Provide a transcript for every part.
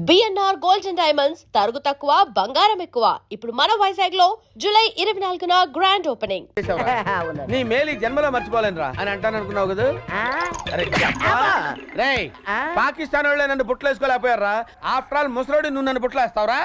BNR gold and diamonds తరుగు తక్కువ బంగారం ఎక్కువ. ఇప్పుడు మన వైజాగ్ లో జూలై 24న గ్రాండ్ ఓపెనింగ్. నీ మేలు జన్మలో మర్చిపోలేనురా అని అంటాను అనుకున్నావు కదా. రేయ్ పాకిస్తాన్ వాళ్ళే నన్ను బుట్టలు వేసుకోలేకపోయారా? ఆఫ్టర్ ఆల్ ముసలోడి నువ్వు నన్ను బుట్టలు వేస్తావురా?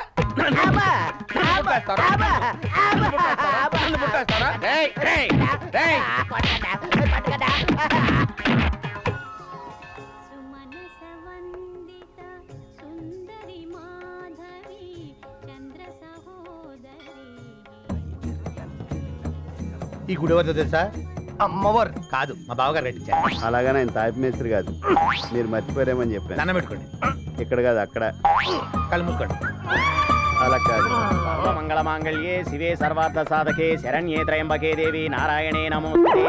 ఈ గుడి వద్ద తెలుసా? అమ్మవారు కాదు, మా బావగారు కట్టించారు. అలాగనే ఆయన తాపి మేస్త్రి కాదు, మీరు మర్చిపోయారేమని చెప్పాను. దండం పెట్టుకోండి. ఇక్కడ కాదు, అక్కడ. కళ్ళు మూసుకోండి. అలా కాదు. సర్వమంగళ మాంగళ్యే శివే సర్వార్థ సాధకే శరణ్యే త్రయంబకే దేవి నారాయణే నమోస్తుతే.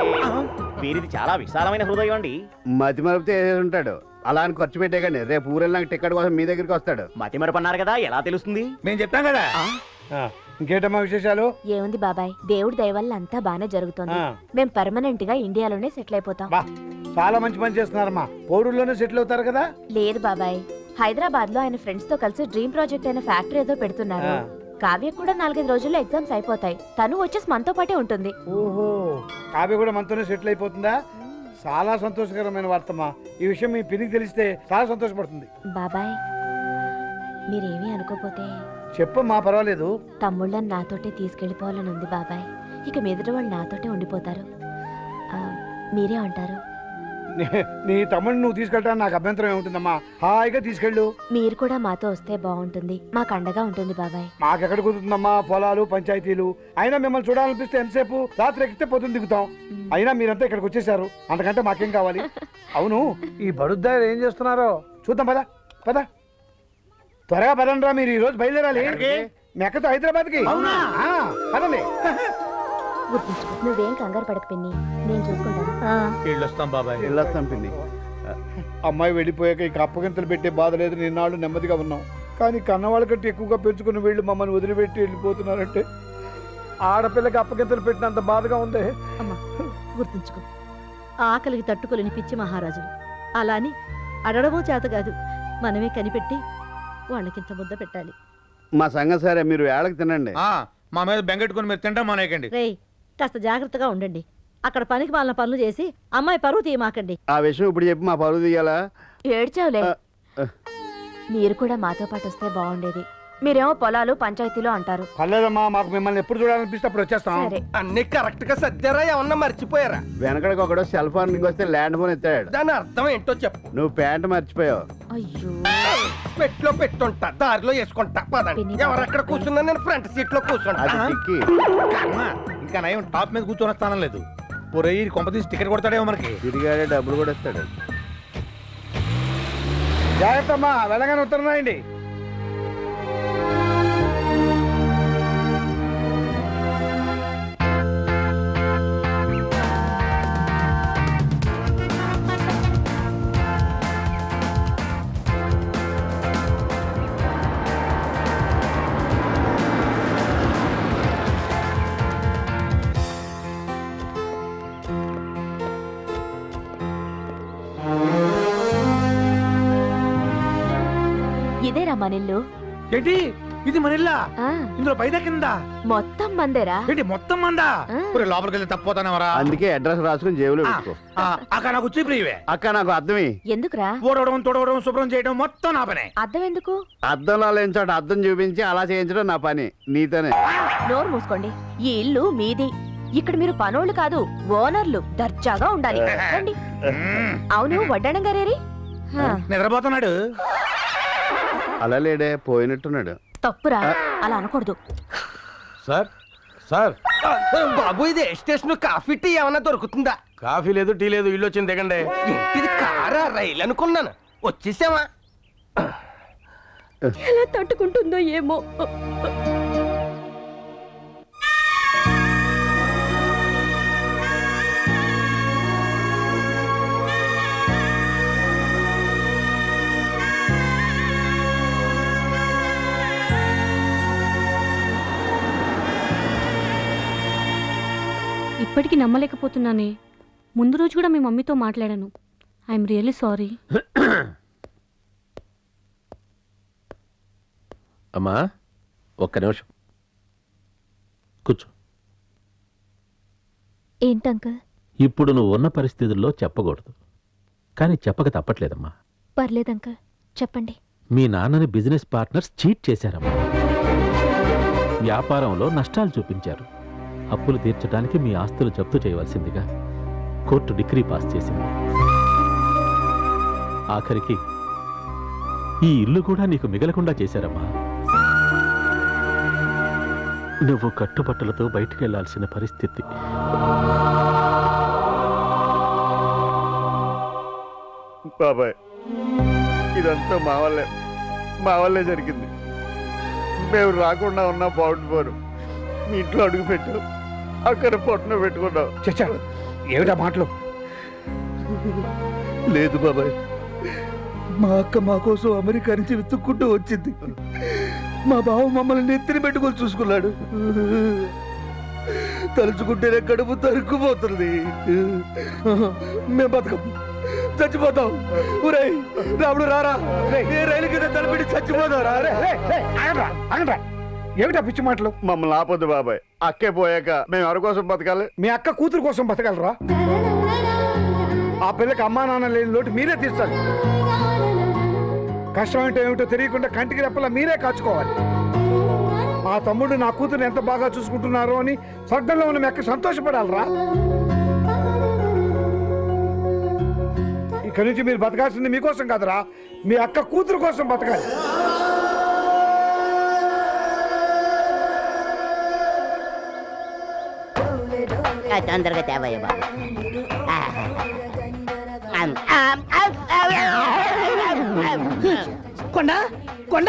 వీరిది చాలా విశాలమైన హృదయం అండి. మతి మరపితే ఉంటాడు. అలా అని ఖర్చు పెట్టే కానీ రేపు ఊరెళ్ళినాక టికెట్ కోసం మీ దగ్గరికి వస్తాడు. మతి మరపన్నారు కదా, ఎలా తెలుస్తుంది? మేము చెప్తాం కదా. ఇంకేటమ్మా విశేషాలు? ఏముంది బాబాయ్, దేవుడి దయ వల్ల అంతా బానే జరుగుతుంది. మేం పర్మనెంట్ గా ఇండియాలోనే సెటిల్ అయిపోతాం. చాలా మంచి పని చేస్తున్నారమ్మా. పోడూరులోనే సెటిల్ అవుతారు కదా. లేదు బాబాయ్, హైదరాబాద్ లో ఆయన ఫ్రెండ్స్ తో కలిసి డ్రీమ్ ప్రాజెక్ట్ అయిన ఫ్యాక్టరీ ఏదో పెడుతున్నారు. కావ్య కూడా 4-5 రోజుల్లో ఎగ్జామ్స్ అయిపోతాయి. తను వచ్చేసి మనతో పాటే ఉంటుంది. ఓహో, కావ్య కూడా మనతోనే సెటిల్ అయిపోతుందా? చాలా సంతోషకరమైన వార్తమ్మా. ఈ విషయం మీ పినికి తెలిస్తే చాలా సంతోషపడుతుంది. బాబాయ్ మీరేమీ అనుకోపోతే చెప్పమ్మా, పర్వాలేదు. తమ్ముళ్ళని నాతోటే తీసుకెళ్లిపోవాలని ఉంది బాబాయ్. ఇక మీదట వాళ్ళు నాతోటే ఉండిపోతారు. మీరే అంటారు? నీ తమ్ముడిని నువ్వు తీసుకెళ్ళడానికి నాకు అభ్యంతరం ఏముంటుందమ్మా. హాయిగా తీసుకెళ్ళు. మీరు కూడా మాతో వస్తే బాగుంటుంది, మాకు అండగా ఉంటుంది బాబాయ్. మాకెక్కడ కుదురుతుందమ్మా, పొలాలు పంచాయతీలు. అయినా మిమ్మల్ని చూడాలనిపిస్తే ఎంతసేపు? రాత్రి ఎక్కితే పొద్దున్న దిగుతాం. అయినా మీరంతా ఇక్కడికి వచ్చేసారు, అంతకంటే మాకేం కావాలి? అవును, ఈ బడుద్దారు ఏం చేస్తున్నారో చూద్దాం. పద పద, త్వరగా పదండ్రా. మీరు ఈ రోజు బయలుదేరాలి మెక్కతో హైదరాబాద్కి. పదండి. నువ్వేం కంగారు పడక పిన్ని, నేను చూసుకుంటాను. వెళ్ళొస్తాం బాబాయ్, వెళ్ళొస్తాం పిన్ని. అమ్మాయి వెళ్ళిపోయాక ఇక అప్పగింతలు పెట్టే బాధ లేదు. నిన్నాళ్ళు నెమ్మదిగా ఉన్నాం. కానీ కన్నవాళ్ళ కంటే ఎక్కువగా పెంచుకుని వీళ్ళు మమ్మల్ని వదిలిపెట్టి వెళ్ళిపోతున్నారంటే ఆడపిల్లకి అప్పగింతలు పెట్టినంత బాధగా ఉంది. అమ్మా గుర్తుంచుకో, ఆకలికి తట్టుకోలేని పిచ్చి మహారాజులు. అలా అని అడగడమో చేత కాదు, మనమే కనిపెట్టి వాళ్ళకింత ముద్ద పెట్టాలి. మా సంగతి సరే, మీరు వేళకి తినండి. మా మీద బెంగెట్టుకుని మీరు తింటాం మానేయకండి. రేయ్ కాస్త జాగ్రత్తగా ఉండండి. అక్కడ పనికి మాలిన పనులు చేసి అమ్మాయి పరువు తీయమాకండి. ఆ విషయం ఇప్పుడు చెప్పి మా పరువు తీయాలా? ఏడ్చావులే. మీరు కూడా మాతో పాటు వస్తే బాగుండేది. మీరేమో పొలాలు పంచాయతీలు అంటారు. పర్లేదమ్మా, మాకు మిమ్మల్ని ఎప్పుడు చూడాలనిపిస్తే అప్పుడు వచ్చేస్తాం. సరే. అన్ని కరెక్ట్ గా సర్దారా? ఏమన్నా మర్చిపోయారా? వెనకడికి ఒకడు సెల్ ఫోన్ వస్తే ల్యాండ్ ఫోన్ ఎత్తాడు. దాని అర్థం ఏంటో చెప్పు. నువ్వు ప్యాంట్ మర్చిపోయావు. అయ్యో, పెట్లో పెట్టుంటా, దారిలో వేసుకుంటా. పదండి. ఎవరెక్కడ కూర్చున్నా నేను ఫ్రంట్ సీట్ లో కూర్చుంటా. అది టిక్కి. ఇంకా నయం టాప్ మీద కూర్చొని వస్తానం లేదు. పొరయ్యి కొంప తీసి టికెట్ కొడతాడేమో మనకి. తిరిగాడే డబ్బులు కూడా ఇస్తాడు. జాగ్రత్త అమ్మా, వెళ్ళగానే ఉత్తరనాయండి. ఇదేరా మనిల్లు? ఏంటి ఇది మనల్లా? ఆ, ఇందులో పైన కింద మొత్తం మందేరా? ఏంటి మొత్తం మందా? ఆ. లోపలికి వెళ్ళి తప్పిపోతానవరా? అందుకే అడ్రస్ రాసుకుని జేబులో పెట్టుకో. అక్క నాకు వచ్చి ప్రియవే. అక్క నాకు అర్థమే. ఎందుకురా? ఊడవడం తొడవడం శుభ్రం చేయడం మొత్తం నా పనే. అర్థం ఎందుకు? అద్దంలో లేని చోట అద్దం చూపించి అలా చేయించడం నా పని. నీతోనే. నోరు మూసుకోండి. ఈ ఇల్లు మీది. ఇక్కడ మీరు పనోళ్ళు కాదు, ఓనర్లు. దర్జాగా ఉండాలి. రండి. అవును, వడ్డాణం గారేరి? నిద్రపోతున్నాడు. అలా లేడే, పోయినట్టున్నాడు. తప్పురా, అలా అనకూడదు. సార్ సార్ బాబు, ఇది ఏ స్టేషన్? కాఫీ టీ ఏమన్నా దొరుకుతుందా? కాఫీ లేదు, టీ లేదు. ఇల్లు వచ్చింది దిగండి. ఇది కారా రైలు అనుకున్నాను. వచ్చేసామా? ఎలా తట్టుకుంటుందో ఏమో. ఇప్పటికీ నమ్మలేకపోతున్నానే. ముందు రోజు కూడా మీ మమ్మీతో మాట్లాడాను. I'm really sorry. అమ్మా ఒక్క నిమిషం కూర్చో. ఏంటంకల్? ఇప్పుడు నువ్వు ఉన్న పరిస్థితుల్లో చెప్పకూడదు, కానీ చెప్పక తప్పట్లేదమ్మా. పర్లేదంకల్, చెప్పండి. మీ నాన్నని బిజినెస్ పార్ట్నర్స్ చీట్ చేశారమ్మా. వ్యాపారంలో నష్టాలు చూపించారు. అప్పులు తీర్చడానికి మీ ఆస్తులు జప్తు చేయవలసిందిగా కోర్టు డిగ్రీ పాస్ చేసింది. ఆఖరికి ఈ ఇల్లు కూడా నీకు మిగలకుండా చేశారమ్మా. నువ్వు కట్టుబట్టలతో బయటికి వెళ్లాల్సిన పరిస్థితి. బాబాయ్ ఇదంతా మా వల్లే జరిగింది. మేము రాకుండా ఉన్నా బాగుండిపోరు. మీ ఇంట్లో అడుగు పెట్టావు, అక్కడ పొట్టన పెట్టుకున్నావు. చచ్చా ఏమిటా మాటలు? లేదు బాబాయ్, మా అక్క మా కోసం అమెరికా నుంచి వెతుక్కుంటూ వచ్చింది. మా బావ మమ్మల్ని నెత్తిన పెట్టుకొని చూసుకున్నాడు. తలుచుకుంటేనే కడుపు తరుక్కుపోతుంది. మేము బతకం, చచ్చిపోతాం. ఊరేయ్ రాముడు రారా, ఏ రైలు కింద తలపెట్టి చచ్చిపోతాం రా. ఏమిటా పిచ్చి మాటలు? మమ్మల్ని ఆపొద్దు బాబాయ్. అక్కే పోయాక మేము ఎవరి కోసం బతకాలి? మీ అక్క కూతురు కోసం బతకలరా? ఆ పిల్లకి అమ్మా నాన్న లేని లోటు మీరే తీర్చాలి. కష్టం ఏంటో ఏమిటో తెలియకుండా కంటికి రెప్పలా మీరే కాచుకోవాలి. ఆ తమ్ముడు నా కూతురు ఎంత బాగా చూసుకుంటున్నారో అని స్వర్గంలో ఉన్న మీ అక్క సంతోషపడాలరా. ఇక్కడి నుంచి మీరు బతకాల్సింది మీకోసం కాదురా, మీ అక్క కూతురు కోసం బతకాలి. తొందరగా తేవయ్య బాబు. కొండ కొండ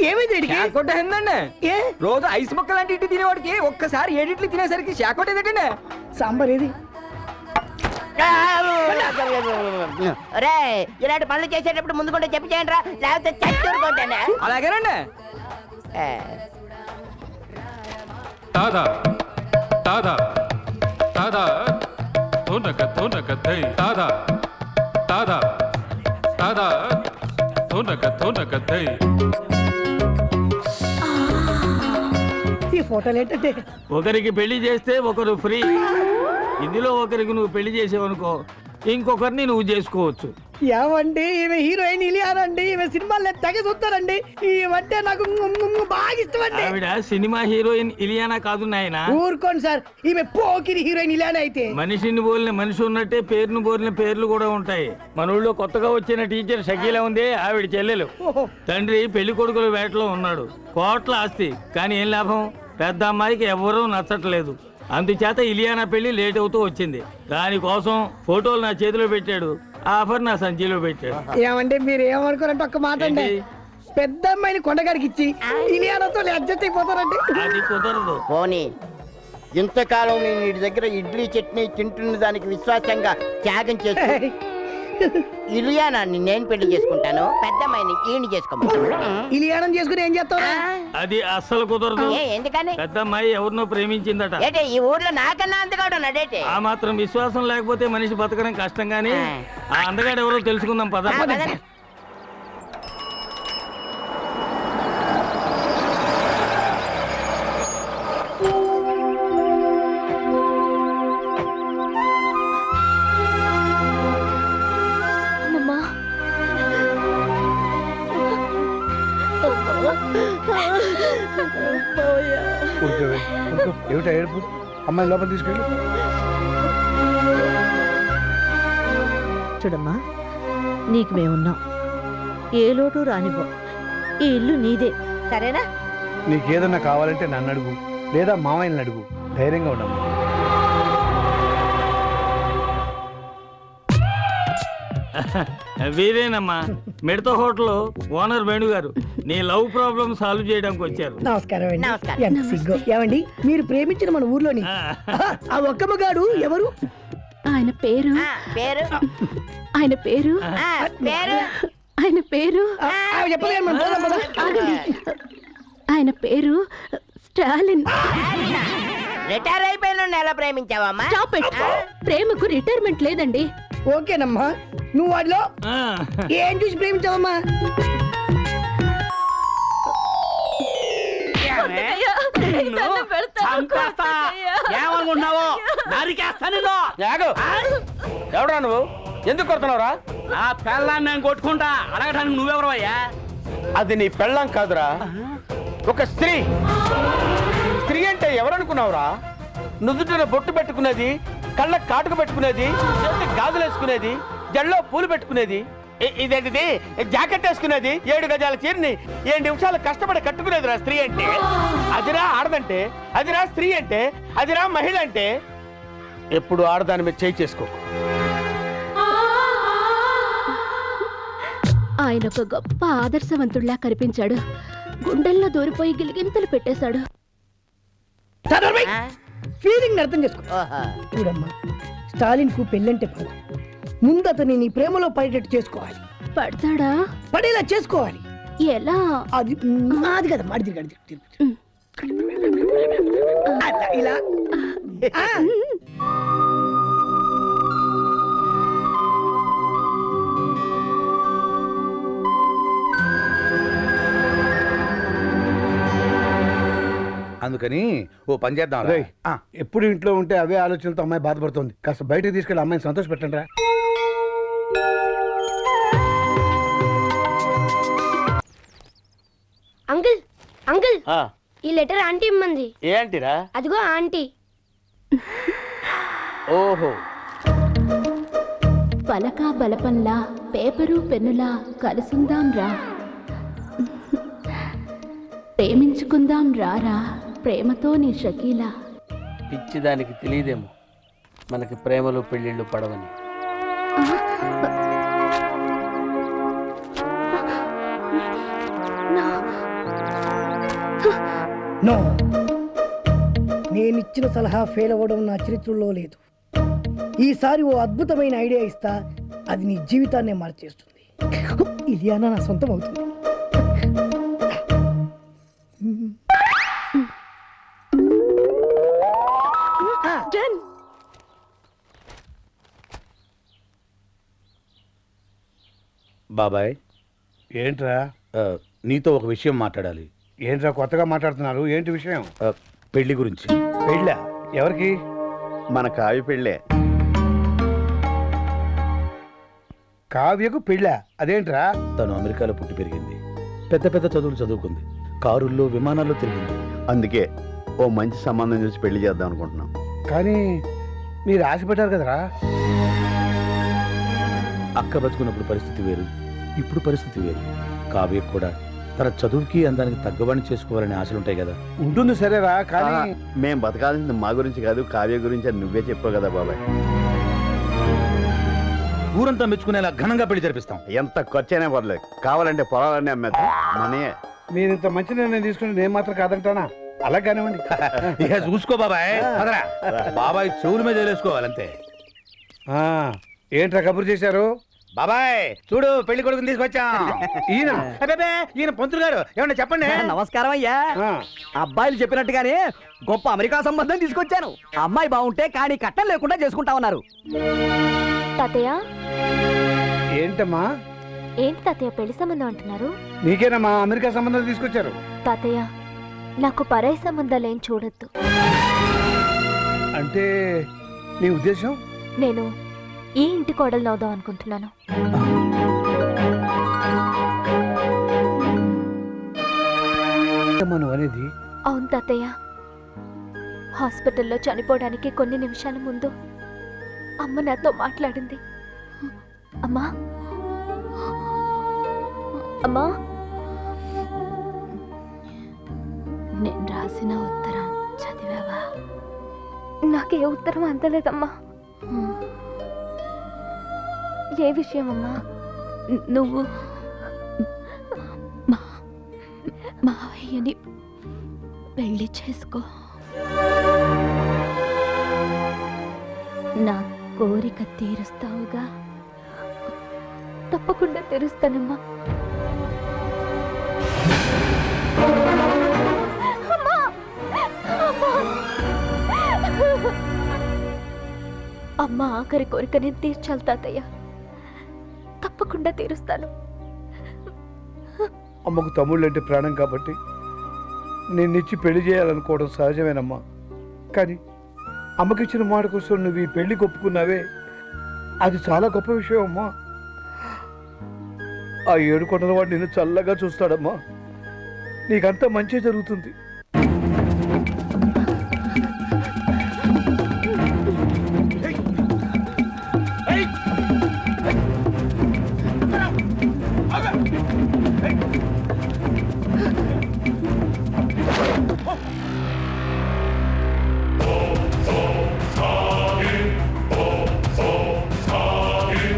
ఏమైంది? శాకోట ఏందండి? ఏ రోజు ఐస్ మొక్క లాంటి ఇడ్లీ తినేవాడికి ఒక్కసారి ఏడిట్లు తినేసరికి శాకోట ఏదండి? సాంబార్ ఏది? ఇలాంటి పనులు చేసేటప్పుడు ముందు కూడా చెప్పి చేయండి రా, లేకపోతే చచ్చుకుంటాను. అలాగేనండి. తాదా తాదా తాదా తోనక తోనక దై తాదా తాదా తాదా తోనక తోనక దై. ఈ ఫోటోలు ఏంటంటే ఒకరికి పెళ్లి చేస్తే ఒకరు ఫ్రీ. ఇందులో ఒకరికి నువ్వు పెళ్లి చేసావనుకో, ఇంకొకరిని నువ్వు చేసుకోవచ్చు. ఏమండి ఈమె హీరోయిన్ ఇలియానండి. ఈమె సినిమాల్లో తెగ చూస్తారండి. ఈమంటే నాకు బాగా ఇష్టం అండి. ఆవిడ సినిమా హీరోయిన్ ఇలియానా కాదు నాయనా. ఊరుకోండి సార్, ఈమె పోకిరి హీరోయిన్ ఇలియానా అయితే. మనిషిని బోలిన మనిషి ఉన్నట్టే పేరును బోలిన పేర్లు కూడా ఉంటాయి. మన ఊళ్ళో కొత్తగా వచ్చిన టీచర్ షకీలా ఉంది, ఆవిడ చెల్లెలు. తండ్రి పెళ్లి కొడుకుల వేటలో ఉన్నాడు. కోట్ల ఆస్తి, కానీ ఏం లాభం? పెద్ద అమ్మాయికి ఎవరూ నచ్చట్లేదు. అందుచేత ఇలియానా పెళ్లి లేట్ అవుతూ వచ్చింది. దానికోసం ఫోటోలు నా చేతిలో పెట్టాడు, ఆఫర్ నా సంచిలో పెట్టాడు. ఏమంటే మీరు ఏమనుకోరంటే ఒక్క మాట అండి, పెద్ద అమ్మాయిని కొండగాడికి ఇచ్చి ఇలియానాతో అడ్జస్ట్ అయిపోతారండి. అది కుదరదు. పోనీ ఇంతకాలం నేను వీడి దగ్గర ఇడ్లీ చట్నీ తింటున్న దానికి విశ్వాసంగా త్యాగం చేస్తూ ఇలియానాన్ని నేను పెళ్లి చేసుకుంటాను, పెద్ద అమ్మాయిని ఈయన చేసుకోమంటాను. ఇలియానం చేసుకుని ఏం చేస్తావు? అది అస్సలు కుదరదు. ఎందుకని? పెద్ద అమ్మాయి ఎవరినో ప్రేమించిందట. ఏంటి ఈ ఊర్లో నాకన్నా అందగాడు ఉన్నాడేంటి? ఆ మాత్రం విశ్వాసం లేకపోతే మనిషి బతకడం కష్టం. గానీ ఆ అందగాడు ఎవరో తెలుసుకుందాం పద. ఏమిటా ఏడుపు? అమ్మాయి లోపల తీసుకెళ్ళి. చూడమ్మా, నీకు మేమున్నాం, ఏ లోటు రానివ్వం. ఈ ఇల్లు నీదే, సరేనా? నీకేదన్నా కావాలంటే నన్ను అడుగు, లేదా మామయ్యని అడుగు. ధైర్యంగా ఉండమ్మా. వీరేనమ్మా, మిడత హోటల్ ఓనర్ వేణు గారు. నీ లవ్ ప్రాబ్లం సాల్వ్ చేయడానికి వచ్చారు. నమస్కారం అండి. ఎంత సిగ్గు. ఏమండి మీరు ప్రేమించిన మన ఊర్లోని ఆ ఒక్క మగాడు ఎవరు? ఆయన పేరు పేరు ఆయన పేరు పేరు ఆయన పేరు చెప్పలేదు మనం పోదాం పద. ఆయన పేరు స్టాలిన్. రిటైర్ అయిపోయిన ఎలా ప్రేమించావమ్మా? Stop it. ప్రేమకు రిటైర్మెంట్ లేదండి. ఓకేనమ్మా, నువ్వు వాడిలో ఏం చూసి ప్రేమించావమ్మా? చంపేస్తా ఏమనుకుంటున్నావు నరికేస్తా నిన్ను ఎవడా నువ్వు ఎందుకు కొడుతున్నావురా నా పెళ్ళాన్ని నేను కొట్టుకుంటా అడగడానికి నువ్వెవరవయ్యా అది నీ పెళ్ళాం కాదురా ఒక స్త్రీ స్త్రీ అంటే ఎవరనుకున్నావురా నుదుటిన బొట్టు పెట్టుకునేది కళ్ళ కాటుకు పెట్టుకునేది చేతి గాజులు వేసుకునేది జల్లో పూలు పెట్టుకునేది ఇదేంటిది జాకెట్ వేసుకునేది 7 గజాల చీరని 7 నిమిషాలు కష్టపడి కట్టుకునేదిరా స్త్రీ అంటే అదిరా ఆడదంటే అదిరా స్త్రీ అంటే అదిరా మహిళ అంటే ఎప్పుడు ఆడదాని మీద చేయి చేసుకో ఆయన ఒక గొప్ప ఆదర్శవంతుడిలా కనిపించాడు. గుండెల్లో దూరిపోయి గిలిగింతలు పెట్టేశాడు. ఫీలింగ్ అర్థం చేసుకో ఓహో. చూడమ్మా స్టాలిన్ కు పెళ్ళంటే పడదు. ముందు అతని నీ ప్రేమలో పడేటట్టు చేసుకోవాలి. పడతాడా? పడేలా చేసుకోవాలి. ఎలా? అది అది కదా మాడి తిరిగి అలా ఇలా ఆ. అందుకని ఓ పని చేద్దాం ఎప్పుడు ఇంట్లో ఉంటే అవే ఆలోచనలతో అమ్మాయి బాధపడుతుంది. కాస్త బయటకు తీసుకెళ్ళి అమ్మాయిని సంతోష పెట్టండి రా. అంకుల్ అంకుల్ ఈ లెటర్ ఆంటీ ఇమ్మంది. ఏంటిరా అదిగో ఆంటీ. ఓహో పలకా బలపంలా పేపరు పెన్నులా కలుసుందాం రా, ప్రేమించుకుందాం రారా, ప్రేమతో నీ షకీలా. పిచ్చిదానికి తెలియదేమో మనకి ప్రేమలు పెళ్ళిళ్ళు పడవని. నో, నేనిచ్చిన సలహా ఫెయిల్ అవ్వడం నా చరిత్రలో లేదు. ఈసారి ఓ అద్భుతమైన ఐడియా ఇస్తా, అది నీ జీవితాన్నే మార్చేస్తుంది. ఇలియానా నా సొంతం అవుతుంది. బాబాయ్ ఏంట్రా నీతో ఒక విషయం మాట్లాడాలి. ఏంట్రా కొత్తగా మాట్లాడుతున్నారు? ఏంటి విషయం? పెళ్లి గురించి. పెళ్ళా? ఎవరికి? మన కావి పెళ్ళే. కావ్యకు పెళ్ళా? అదేంట్రా? తను అమెరికాలో పుట్టి పెరిగింది, పెద్ద పెద్ద చదువులు చదువుకుంది, కారుల్లో విమానాల్లో తిరిగింది. అందుకే ఓ మంచి సంబంధం చూసి పెళ్లి చేద్దాం అనుకుంటున్నాం. కానీ మీరు ఆశపడ్డారు కదరా. అక్క బతుకున్నప్పుడు పరిస్థితి వేరు, ఇప్పుడు పరిస్థితి వేరు. కావ్య కూడా తన చదువుకి అందానికి తగ్గవాడిని చేసుకోవాలనే ఆశలుంటాయి కదా. ఉంటుంది సరేరా, కానీ మేం బతకాల్సింది మా గురించి కాదు, కావ్య గురించి అని నువ్వే చెప్పావు కదా బాబాయ్. ఊరంతా మెచ్చుకునేలా ఘనంగా పెళ్లి జరిపిస్తాం. ఎంత ఖర్చైనా పర్లేదు, కావాలంటే పొలాలన్నీ అమ్మేద్దాం. మనీ మీరు ఇంత మంచి నిర్ణయం తీసుకుని నేను మాత్రం కాదంటానా? అలా కానివ్వండి. ఇక చూసుకో బాబాయ్. బాబాయ్ చెవుల మీద వేసుకోవాలంతే. ఏంట్రా కబురు చేశారు? బాబాయ్ చూడు, పెళ్లి కొడుకుని తీసుకొచ్చాం. ఈయన ఈయన పంతులు గారు, ఏమన్నా చెప్పండి. నమస్కారం అయ్యా. అబ్బాయిలు చెప్పినట్టుగానే గొప్ప అమెరికా సంబంధం తీసుకొచ్చాను. అమ్మాయి బాగుంటే కానీ కట్టం లేకుండా చేసుకుంటా ఉన్నారు. తాతయ్య ఏంటమ్మా? ఏంటి తాతయ్య పెళ్లి సంబంధం అంటున్నారు? నీకేనమ్మా అమెరికా సంబంధం తీసుకొచ్చారు. తాతయ్య నాకు పరాయి సంబంధాలు ఏం చూడొద్దు. అంటే నీ ఉద్దేశం? నేను ఈ ఇంటి కోడలు అవుదాం అనుకుంటున్నాను. అనేది అవును తాతయ్య. హాస్పిటల్లో చనిపోవడానికి కొన్ని నిమిషాల ముందు అమ్మ నాతో మాట్లాడింది. అమ్మా అమ్మా, నేను రాసిన ఉత్తరం చదివావా? నాకే ఉత్తరం అందలేదమ్మా. ఏ విషయం అమ్మా? నువ్వు మావయ్యని పెళ్లి చేసుకో. నా కోరిక తీరుస్తావుగా? తప్పకుండా తీరుస్తానమ్మా. అమ్మ ఆఖరి కోరిక నేను తీర్చాలి తాతయ్య. తప్పకుండా తీరుస్తాను. అమ్మకు తమ్ముళ్ళు అంటే ప్రాణం కాబట్టి నిన్నిచ్చి పెళ్లి చేయాలనుకోవడం సహజమేనమ్మా. కానీ అమ్మకిచ్చిన మాట కోసం నువ్వు ఈ పెళ్లి ఒప్పుకున్నావే, అది చాలా గొప్ప విషయం అమ్మా. ఆ 7 కొండల వాడు నిన్ను చల్లగా చూస్తాడమ్మా. నీకంతా మంచి జరుగుతుంది.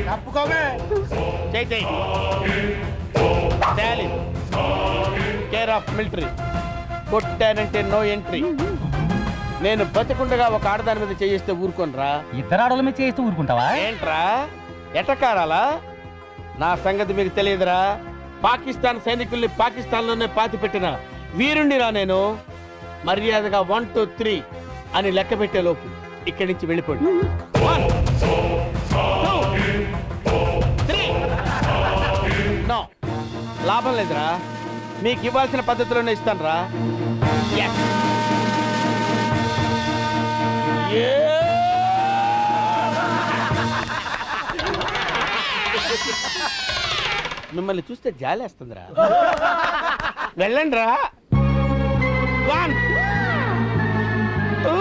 తప్పుకోవే చైతే కేర్ ఆఫ్ మిలిటరీ. కొట్టానంటే నో ఎంట్రీ. నేను బతికుండగా ఒక ఆడదాని మీద చేయిస్తే ఊరుకోనరా? ఇద్దరు ఆడల మీద చేస్తూ ఊరుకుంటావా? ఏంట్రా ఎటకారాలా? నా సంగతి మీకు తెలియదురా. పాకిస్తాన్ సైనికుల్ని పాకిస్తాన్లోనే పాతి పెట్టిన వీరుణ్ణిరా నేను. మర్యాదగా 1 2 3 అని లెక్క పెట్టే లోపు ఇక్కడి నుంచి వెళ్ళిపోండి. 1 2 3. నో, లాభం లేదురా. మీకు ఇవ్వాల్సిన పద్ధతిలోనే ఇస్తాను రా. మిమ్మల్ని చూస్తే జాలేస్తుందిరా. వెళ్ళండి రా. 1 2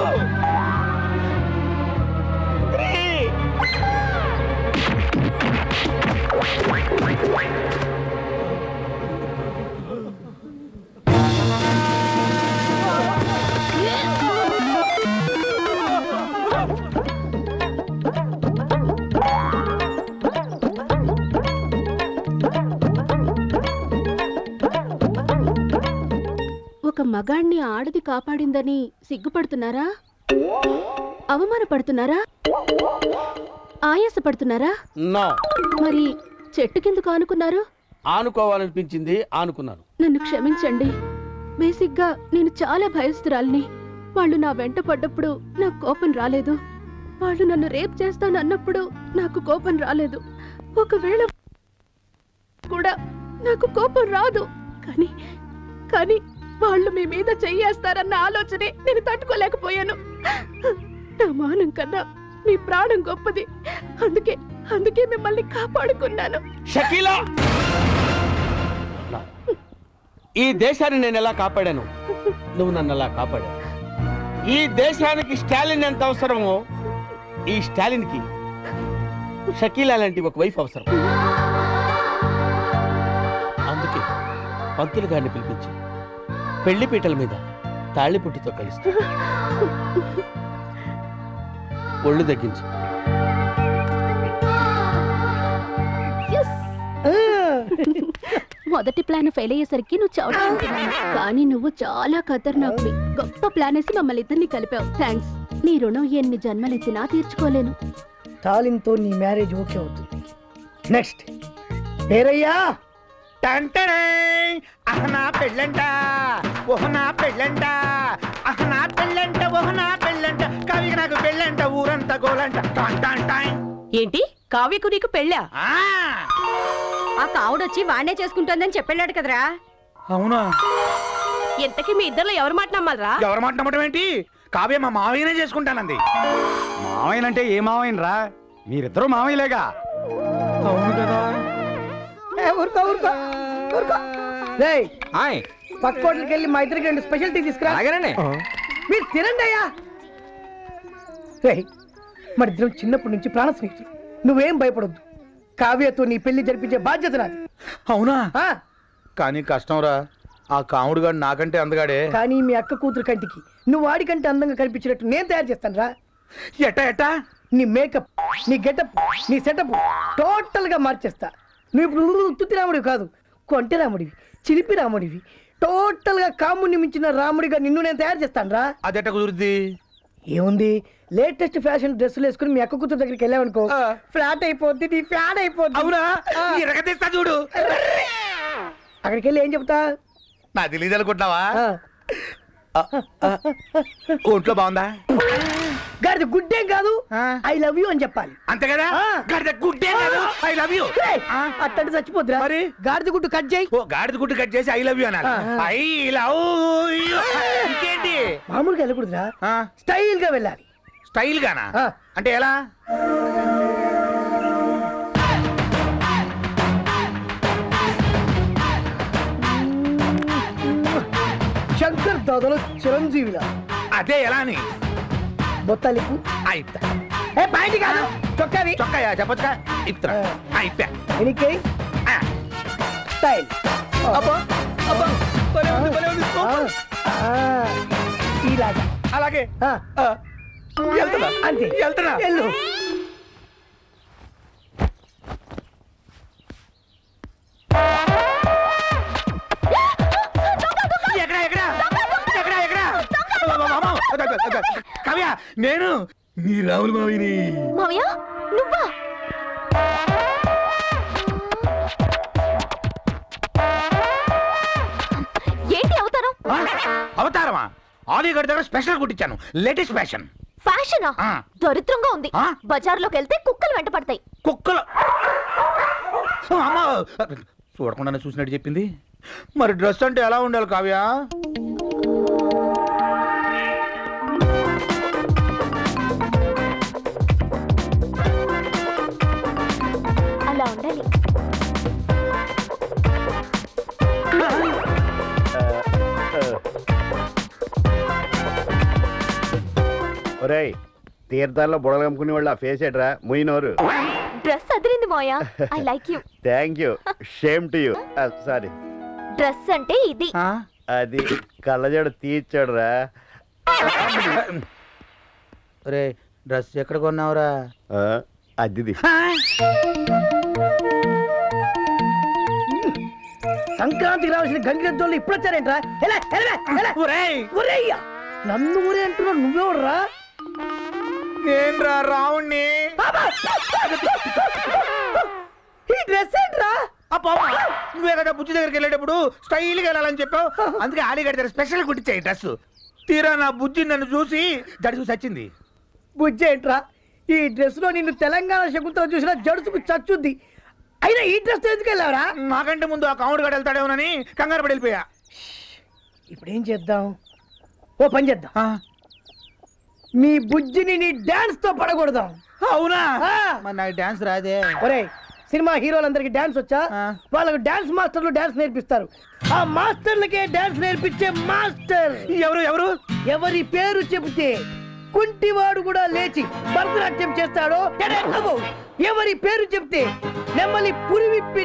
3. ఒక మగాణ్ణి ఆడది కాపాడిందని సిగ్గుపడుతున్నారా? అవమానపడుతున్నారా? ఆయాసపడుతున్నారా? నో. మరి చెట్టు కిందకు ఆనుకున్నారు? ఆనుకోవాలనిపించింది, ఆనుకున్నాను. నన్ను క్షమించండి. బేసిక్గా నేను చాలా భయస్తురాల్ని. వాళ్ళు నా వెంట పడ్డప్పుడు నాకు కోపం రాలేదు. వాళ్ళు నన్ను రేప్ చేస్తానన్నప్పుడు నాకు కోపం రాలేదు. ఒకవేళ కూడా నాకు కోపం రాదు. కానీ కానీ వాళ్ళు మీ మీద చెయ్యేస్తారన్న ఆలోచనే నేను తట్టుకోలేకపోయాను. నా మానం కన్నా మీ ప్రాణం గొప్పది. అందుకే మిమ్మల్ని కాపాడుకున్నాను. షకీలా, ఈ దేశాన్ని నేను ఎలా కాపాడాను, నువ్వు నన్ను ఎలా కాపాడావు. ఈ దేశానికి స్టాలిన్ ఎంత అవసరమో, ఈ స్టాలిన్కి షకీలా లాంటి ఒక వైఫ్ అవసరం. అందుకే పంతులు గారిని పిలిపించి పెళ్లి పీటల మీద తాళిపుట్టుతో కలిసి ఒళ్ళు తగ్గించు. మొదటి ప్లాన్ ఫెయిల్ అయ్యేసరికి నువ్వు చవటనుకున్నాను. కానీ నువ్వు చాలా ఖతర్నాక్వి. గొప్ప ప్లాన్ వేసి మమ్మల్ని ఇద్దరిని కలిపావు. థ్యాంక్స్. నీ రుణం ఎన్ని జన్మలెత్తినా తీర్చుకోలేను. స్టాలిన్తో నీ మ్యారేజ్ ఓకే అవుతుంది. నెక్స్ట్ పేరయ్యా. అహనా పెళ్ళంట ఓహనా పెళ్ళంట, అహనా పెళ్ళంట ఓహనా పెళ్ళంట, కవికి నాకు పెళ్ళంట, ఊరంతా గోలంట. ఏంటి కావ్యకు నీకు పెళ్ళా? ఆ కావుడొచ్చి వాణ్ణే చేసుకుంటుందని చెప్పెళ్ళాడు కదరా. అవునా? ఎంతకీ మీ ఇద్దరు ఎవరు మాట నమ్మాలరా? ఎవరు మాట నమ్మటం ఏంటి? కావ్య మా మావయ్యనే చేసుకుంటానంది. మావయ్యనంటే ఏ మావయ్యనరా? మీరిద్దరూ మావయ్యలేగా. అవును కదా. ఊరుకో ఊరుకో ఊరుకో. రేయ్, పక్క హోటల్కి వెళ్ళి మా ఇద్దరికి 2 స్పెషల్ టీ తీసుకురా. మీరు తినండి అయ్యా. రేయ్, మన ఇద్దరం చిన్నప్పటి నుంచి ప్రాణ స్నేహితులు. నువ్వేం భయపడొద్దు. కావ్యతో నీ పెళ్లి జరిపించే బాధ్యత నాది. అవునా? కానీ కష్టంరా. ఆ కాముడు గాడు నాకంటే అందగాడే. కానీ మీ అక్క కూతురు కంటికి నువ్వు వాడికంటే అందంగా కనిపించినట్టు నేను తయారు చేస్తాను రా. ఎట్టా? నీ మేకప్, నీ గెటప్, నీ సెటప్ టోటల్ గా మార్చేస్తా. నువ్వు ఇప్పుడు ఉత్తుతి రాముడివి కాదు, కొంటె రాముడివి, చిలిపి రాముడివి. టోటల్ గా కాముడిని మించిన రాముడిగా నిన్ను నేను తయారు చేస్తాను రా. అదెట్ట కుదురుద్ది? ఏముంది, లేటెస్ట్ ఫ్యాషన్ డ్రెస్సులు వేసుకుని మీ అక్క కూతురు దగ్గరికి వెళ్ళావనుకో, ఫ్లాట్ అయిపోద్ది, నీ ఫ్యాన్ అయిపోద్ది. అవునా? ఎరగదీస్తా చూడు. అక్కడికి వెళ్ళి ఏం చెప్తా? నా తెలియదు అనుకుంటున్నావా? ఒంట్లో బాగుందా? గాడిద గుడ్డేం కాదు, ఐ లవ్ యూ అని చెప్పాలి. అంతే కదా? గాడిద గుడ్డే కాదు, ఐ లవ్ యూ. అట్టంటే చచ్చిపోద్దురా. మరి గాడిద గుడ్డు కట్ చేయి. గాడిద గుడ్డు కట్ చేసి ఐ లవ్ యూ అనాలి. I love you. ఏంటి మామూలుగా వెళ్ళకూడదురా, ఆ, స్టైల్ గా వెళ్ళాలి. స్టైల్ గానా ఆ. అంటే ఎలా శంకర్ దాదాలో చిరంజీవిలా అదే ఎలా అని బొత్తాలిపు. అయితా ఏ పాయింట్ కాదు, చొక్కావి. చొక్కాయా చెప్పొచ్చుగా ఇప్తా అయిపోయా ఎనికే స్టైల్. ఇలాగా అలాగే ఆ, వెళ్తున్నా అంతే వెళ్తున్నా వెళ్ళు. ఎక్కడ ఎక్కడ ఎక్కడ ఎక్కడ మామ, కవ్య నేను నీ రాములు మావిని మావయ్య నువ్వా? ఏంటి అవతారం? అవతారమా ఆలీగఢ్ దగ్గర స్పెషల్ కుట్టించాను లేటెస్ట్ ఫ్యాషన్ ఫ్యాషనా? ఆ. దరిద్రంగా ఉంది. ఆ? బజార్లోకి వెళ్తే కుక్కలు వెంట పడతాయి. కుక్కలు అమ్మ చూడకుండానే చూసినట్టు చెప్పింది. మరి డ్రెస్ అంటే ఎలా ఉండాలి కావ్య? అలా ఉండాలి. ఒరేయ్ తీర్థాల్లో బుడలు కమ్ముకునే వాళ్ళు ఆ ఫేస్ ఎట్రా ముయినోరు. డ్రెస్ అదిరింది మావయ్య. I like you. Thank you, shame to you. Sorry, dress అంటే ఇది. అది కళ్ళజోడు తీర్చాడురా. రే డ్రెస్ ఎక్కడ కొన్నావురా? అదిది సంక్రాంతికి రావాల్సిన గంగిరెద్దోళ్ళు ఇప్పుడు వచ్చారేంట్రా? ఎలా, ఎలా, ఎలా? ఒరేయ్ ఒరేయ్యా, నన్ను ఊరే అంటున్నావు, నువ్వెవర్రా? నేను రా రావుణ్ణి. ఈ డ్రెస్ ఏంట్రా? నువ్వే కదా బుజ్జి దగ్గరికి వెళ్ళేటప్పుడు స్టైల్ గా వెళ్ళాలని చెప్పావు. అందుకే ఆలీగఢ్ దగ్గర స్పెషల్ కుట్టించాయి డ్రెస్. తీరా నా బుజ్జి నన్ను చూసి జడుసు చచ్చింది. బుజ్జి ఏంట్రా? ఈ డ్రెస్ లో నిన్ను తెలంగాణ శకుంతల చూసిన జడుసుకు చచ్చుద్ది. అయినా ఈ డ్రెస్ ఎందుకు వెళ్ళావరా? నాకంటే ముందు ఆ కాముడు గడ వెళ్తాడేమోనని కంగారు పడి వెళ్ళిపోయా. ఇప్పుడు ఏం చేద్దాం? ఓ పని చేద్దాం, మీ బుజ్జిని నీ డాన్స్ తో పడగొడదాం. అవునా? ఆ. మరి నాకు డాన్స్ రాదే. ఒరేయ్, సినిమా హీరోలందరికి డాన్స్ వచ్చా? ఆ. వాళ్ళకు డాన్స్ మాస్టర్లు డాన్స్ నేర్పిస్తారు. ఆ మాస్టర్లకే డాన్స్ నేర్పించే మాస్టర్ ఎవరు ఎవరు? ఎవరి పేరు చెబితే కుంటివాడు కూడా లేచి భరతనాట్యం చేస్తాడో ఎవరి పేరు చెబితే నెమ్మలి పురి విప్పి